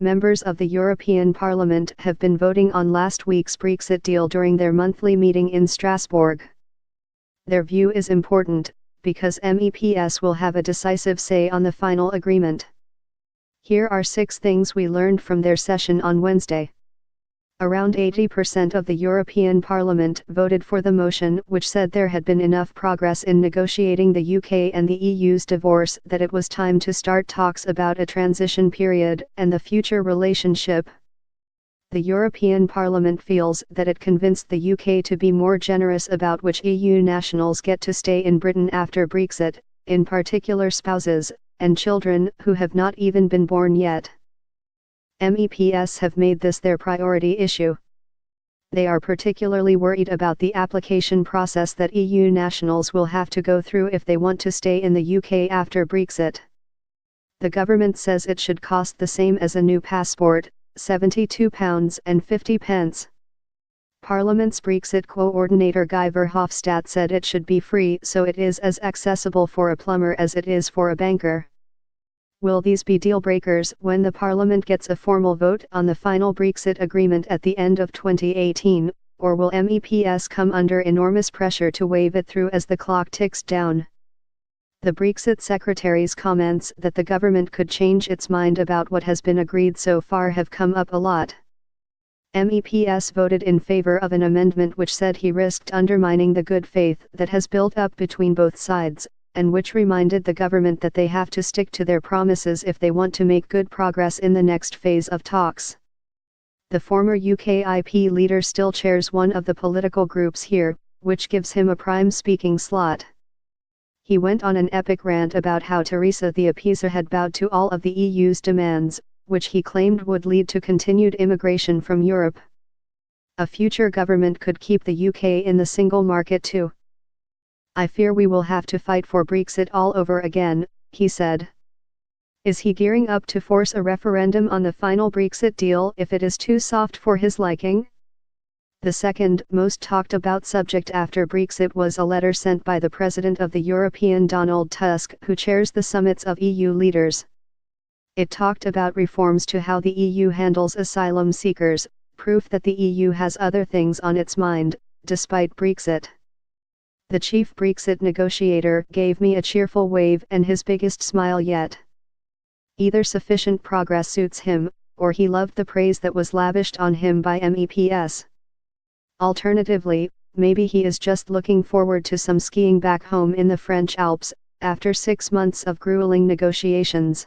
members of the European Parliament have been voting on last week's Brexit deal during their monthly meeting in Strasbourg. Their view is important, because MEPs will have a decisive say on the final agreement. Here are 6 things we learned from their session on Wednesday. Around 80% of the European Parliament voted for the motion, which said there had been enough progress in negotiating the UK and the EU's divorce that it was time to start talks about a transition period and the future relationship. The European Parliament feels that it convinced the UK to be more generous about which EU nationals get to stay in Britain after Brexit, in particular spouses and children who have not even been born yet. MEPs have made this their priority issue. They are particularly worried about the application process that EU nationals will have to go through if they want to stay in the UK after Brexit. The government says it should cost the same as a new passport, £72.50. Parliament's Brexit coordinator Guy Verhofstadt said it should be free, so it is as accessible for a plumber as it is for a banker. Will these be deal breakers when the Parliament gets a formal vote on the final Brexit agreement at the end of 2018, or will MEPs come under enormous pressure to wave it through as the clock ticks down? The Brexit Secretary's comments that the government could change its mind about what has been agreed so far have come up a lot. MEPs voted in favour of an amendment which said he risked undermining the good faith that has built up between both sides, and which reminded the government that they have to stick to their promises if they want to make good progress in the next phase of talks. The former UKIP leader still chairs one of the political groups here, which gives him a prime speaking slot. He went on an epic rant about how Theresa the Appeaser had bowed to all of the EU's demands, which he claimed would lead to continued immigration from Europe. A future government could keep the UK in the single market too. I fear we will have to fight for Brexit all over again, he said. Is he gearing up to force a referendum on the final Brexit deal if it is too soft for his liking? The second most talked about subject after Brexit was a letter sent by the President of the European Donald Tusk, who chairs the summits of EU leaders. It talked about reforms to how the EU handles asylum seekers, proof that the EU has other things on its mind, despite Brexit. The chief Brexit negotiator gave me a cheerful wave and his biggest smile yet. Either sufficient progress suits him, or he loved the praise that was lavished on him by MEPs. Alternatively, maybe he is just looking forward to some skiing back home in the French Alps, after 6 months of grueling negotiations.